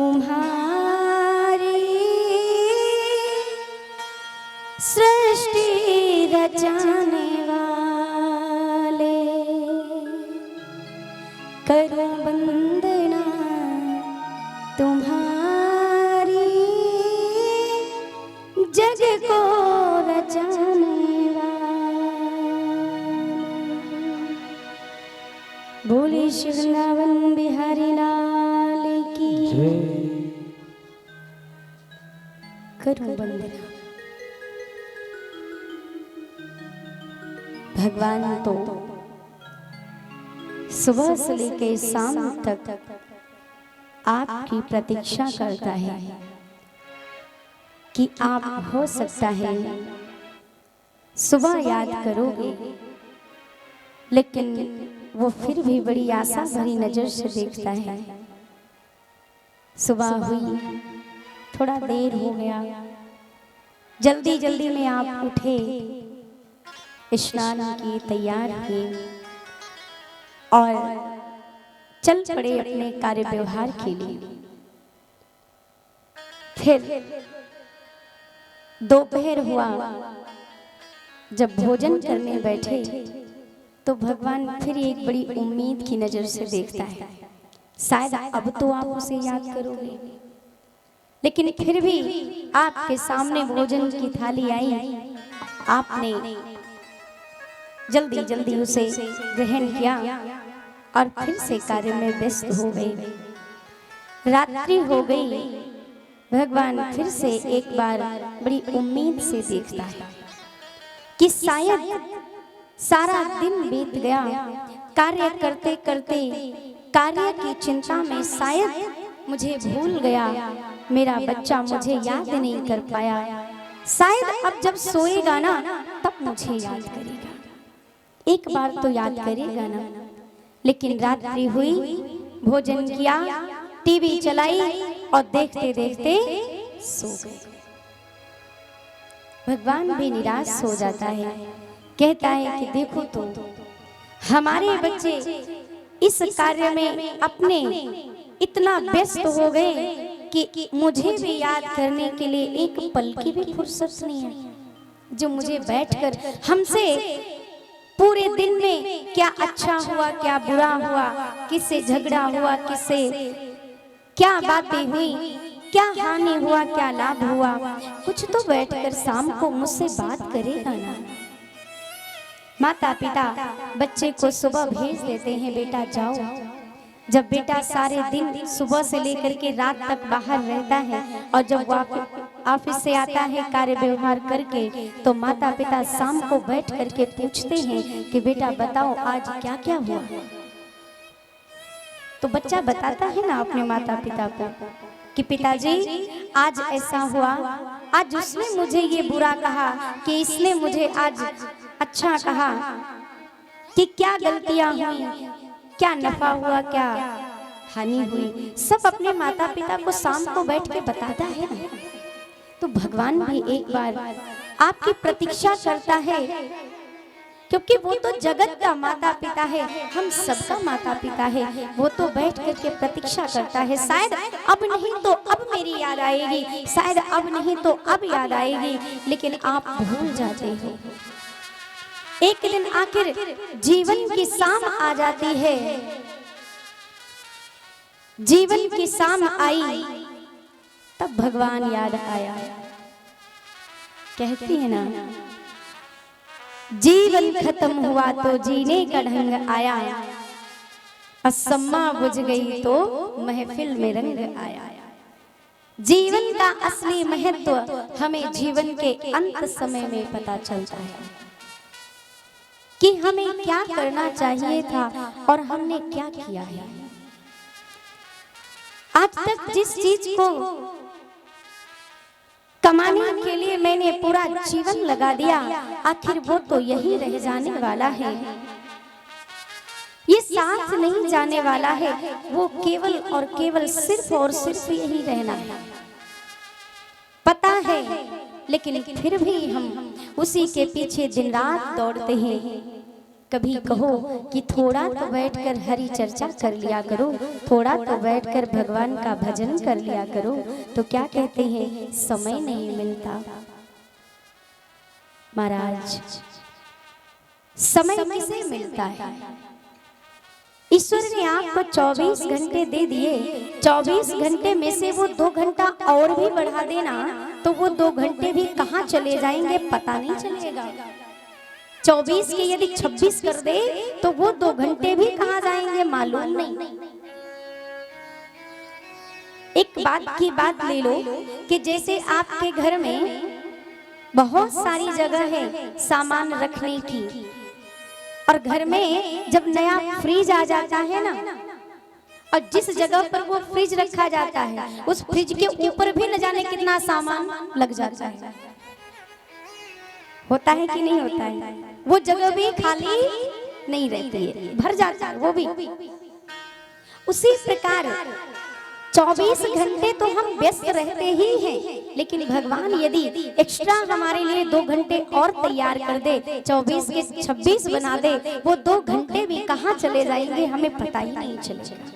तुम्हारी सृष्टि रचाने वाले, करो वंदना तुम्हारी जग को रचाने वाले। बोले शिव वृंदावन बिहारी लाल की करो वंदना। भगवान तो सुबह से लेकर शाम तक आपकी प्रतीक्षा करता है कि आप हो सकता है सुबह याद करोगे, लेकिन वो फिर भी बड़ी आशा भरी नजर से देखता है। सुबह हुई, थोड़ा देर हो गया, जल्दी जल्दी में आप उठे, स्नान किए, तैयार किए और चल पड़े अपने कार्य व्यवहार के लिए। फिर दोपहर हुआ, जब भोजन करने बैठे तो भगवान फिर एक बड़ी उम्मीद की नजर से देखता है, शायद अब तो आप उसे याद करोगे। लेकिन फिर भी आपके सामने भोजन की थाली आई, आपने जल्दी जल्दी उसे ग्रहण किया और फिर से कार्य में व्यस्त हो गए। रात्रि हो गई, भगवान फिर से एक बार बड़ी उम्मीद से देखता है कि शायद सारा दिन बीत गया कार्य करते करते, कार्य की चिंता में शायद मुझे भूल गया, मेरा बच्चा मुझे याद नहीं कर पाया, शायद अब जब सोएगा ना तब मुझे याद करेगा, एक बार तो याद करेगा ना। लेकिन रात्रि हुई, भोजन किया, टीवी चलाई और देखते देखते सो गए। भगवान भी निराश हो जाता है, कहता है कि देखो तो हमारे बच्चे इस कार्य में अपने इतना व्यस्त हो गए कि मुझे भी याद करने के लिए एक पल की भी फुर्सत नहीं है, जो मुझे बैठकर हमसे पूरे दिन में क्या अच्छा हुआ, क्या बुरा हुआ, किससे झगड़ा हुआ, किससे क्या बातें हुई, क्या हानि हुआ, क्या लाभ हुआ, कुछ तो बैठकर शाम को मुझसे बात करेगा ना। माता पिता बच्चे को सुबह भेज देते हैं, बेटा जाओ। जब बेटा सारे दिन सुबह से लेकर के रात तक बाहर रहता है और जब ऑफिस से आता है कार्य व्यवहार करके, तो माता पिता शाम को बैठ करके पूछते हैं कि बेटा बताओ आज क्या क्या हुआ। तो बच्चा बताता है ना अपने माता पिता को कि पिताजी आज ऐसा हुआ, आज उसने मुझे ये बुरा कहा, कि इसने मुझे आज अच्छा कहा, कि क्या गलतियां हुई, क्या नफा हुआ, क्या हानि हुई, सब अपने माता पिता को शाम को बैठ के बताता है ना। तो भगवान भी एक बार आपकी प्रतीक्षा करता है, क्योंकि वो तो जगत का माता पिता है, हम सबका माता पिता है। वो तो बैठ करके प्रतीक्षा करता है, शायद अब नहीं तो अब मेरी याद आएगी, शायद अब नहीं तो अब याद आएगी, लेकिन आप भूल जाते हो। एक दिन आखिर जीवन की शाम आ जाती है, जीवन की शाम आई, तब भगवान याद आया। कहती है ना, जीवन खत्म हुआ तो जीने का ढंग आया, असम्मा बुझ गई तो महफिल में रंग आया। जीवन का असली महत्व हमें जीवन के अंत समय में पता चलता है कि हमें क्या करना चाहिए था और हमने क्या किया है। आज तक जिस चीज को कमाने के लिए मैंने पूरा जीवन लगा दिया, आखिर वो तो यही रह जाने वाला है, ये साथ नहीं जाने वाला है, वो केवल और केवल सिर्फ और सिर्फ यही रहना है, पता है। लेकिन फिर भी हम उसी के पीछे दिन रात दौड़ते हैं, कभी कहो कि थोड़ा तो बैठकर हरि चर्चा कर लिया करो, थोड़ा तो बैठकर भगवान का भजन कर लिया करो, तो क्या कहते हैं, समय नहीं मिलता। महाराज समय किसे मिलता है? ईश्वर ने आपको 24 घंटे दे दिए, 24 घंटे में से वो 2 घंटा और भी बढ़ा देना तो वो 2 घंटे भी कहाँ चले जाएंगे पता नहीं चलेगा। 24 के यदि 26 कर दे तो वो 2 घंटे भी कहाँ जाएंगे मालूम नहीं। एक बात की बात ले लो कि जैसे आपके घर में बहुत सारी जगह है सामान रखने की, और घर में जब नया फ्रिज आ जाता है ना, और जिस जगह पर वो फ्रिज रखा जाता है उस फ्रिज के ऊपर भी न जाने कितना सामान लग जाता है। होता है कि नहीं होता है? वो जगह भी खाली नहीं रहती है, भर जाता है वो भी। उसी प्रकार 24 घंटे तो हम व्यस्त रहते ही हैं, लेकिन भगवान यदि एक्स्ट्रा हमारे लिए 2 घंटे और तैयार कर दे, 24 के 26 बना दे, वो 2 घंटे भी कहाँ चले जाएंगे हमें पता ही नहीं चलेगा।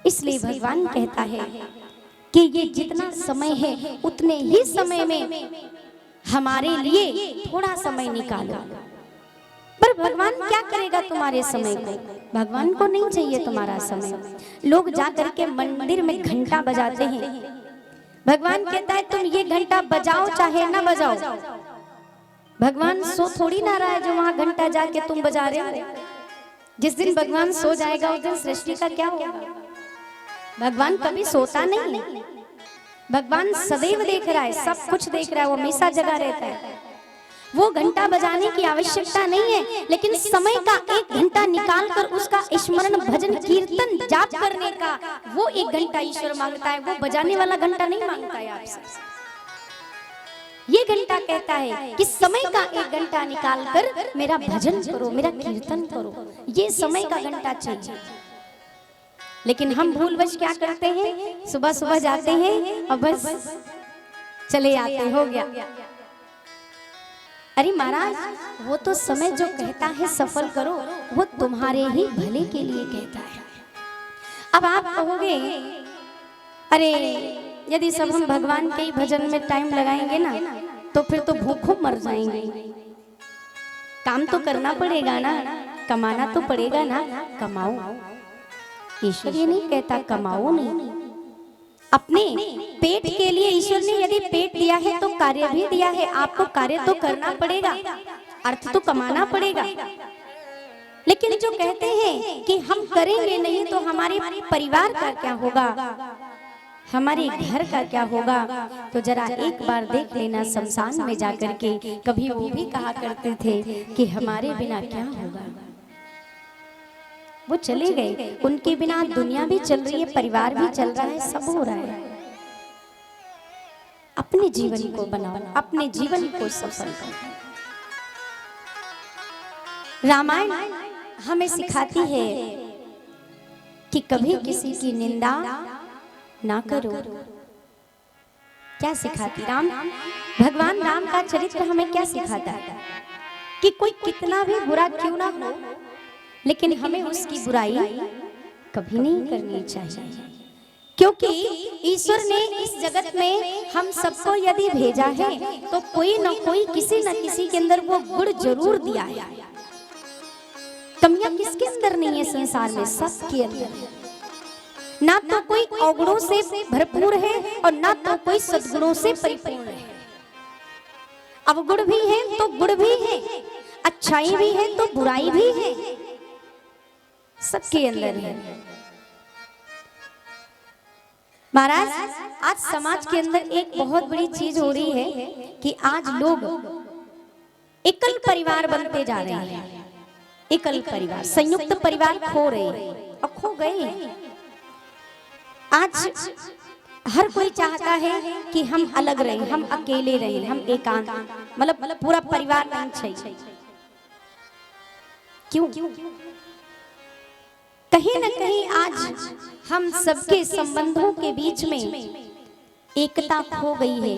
इसलिए भगवान कहता है कि ये जितना समय है उतने ही समय में हमारे लिए थोड़ा समय निकालो। पर भगवान क्या करेगा तुम्हारे समय को? भगवान को नहीं चाहिए तुम्हारा समय। लोग जाकर के मंदिर में घंटा बजाते हैं, भगवान कहता है तुम ये घंटा बजाओ चाहे ना बजाओ। भगवान सो थोड़ी ना रहा है जो वहां घंटा जाके तुम बजा रहे हो। जिस दिन भगवान सो जाएगा उस दिन सृष्टि का क्या होगा? भगवान कभी सोता नहीं है, भगवान सदैव देख रहा है, सब कुछ देख रहा है, वो हमेशा जगा रहता है। वो घंटा बजाने की आवश्यकता नहीं है, लेकिन समय का 1 घंटा निकालकर उसका स्मरण भजन कीर्तन जाप करने का वो 1 घंटा ईश्वर मांगता है। वो बजाने वाला घंटा नहीं मांगता है आपसे। ये घंटा कहता है कि समय का 1 घंटा निकालकर मेरा भजन करो, मेरा कीर्तन करो, ये समय का घंटा चाहिए। लेकिन हम भूलवश क्या करते हैं, सुबह सुबह जाते हैं और बस चले आते, हो गया। अरे महाराज, वो तो समय जो कहता है सफल करो, वो तुम्हारे ही भले के लिए कहता है। अब आप कहोगे अरे यदि सब हम भगवान के ही भजन में टाइम लगाएंगे ना तो फिर तो भूखों मर जाएंगे। काम तो करना पड़ेगा ना, कमाना तो पड़ेगा ना, कमाओ। ईश्वर ये नहीं कहता कमाओ नहीं, अपने पेट के लिए ईश्वर ने यदि पेट दिया है तो कार्य भी दिया है। आपको कार्य तो करना पड़ेगा, अर्थ तो कमाना पड़ेगा। लेकिन जो कहते हैं कि हम करेंगे नहीं तो हमारे परिवार का क्या होगा, हमारे घर का क्या होगा, तो जरा एक बार देख लेना शमशान में जाकर के। कभी वो भी कहा करते थे कि हमारे बिना क्या होगा। वो चले गए, उनके बिना दुनिया भी चल रही है, परिवार भी चल रहा है, सब हो रहा है। अपने जीवन को बनाओ, अपने जीवन को सफल करो। रामायण हमें सिखाती है कि कभी किसी की निंदा ना करो। क्या सिखाती भगवान राम का चरित्र हमें क्या सिखाता है कि कोई कितना भी बुरा क्यों ना हो, लेकिन हमें उसकी बुराई कभी नहीं करनी चाहिए। क्योंकि ईश्वर ने इस जगत में हम सबको यदि भेजा है तो कोई न कोई किसी न किसी के अंदर वो गुण जरूर दिया है। कमियां किसके अंदर नहीं है संसार में? सबके अंदर है। ना तो कोई अवगुणों से भरपूर है और ना तो कोई सद्गुणों से परिपूर्ण है। अवगुण भी है तो गुण भी है, अच्छाई भी है तो बुराई भी है, सबके अंदर है। महाराज, आज समाज के अंदर एक बहुत बड़ी चीज हो रही है कि आज लोग एकल परिवार बनते जा रहे हैं। एकल परिवार, संयुक्त परिवार खो रहे हैं और खो गए। आज हर कोई चाहता है कि हम अलग रहें, हम अकेले रहें, हम एकांत, मतलब पूरा परिवार नहीं चाहिए। क्यों? कहीं न कहीं आज हम सबके संबंधों के बीच में एकता खो गई है।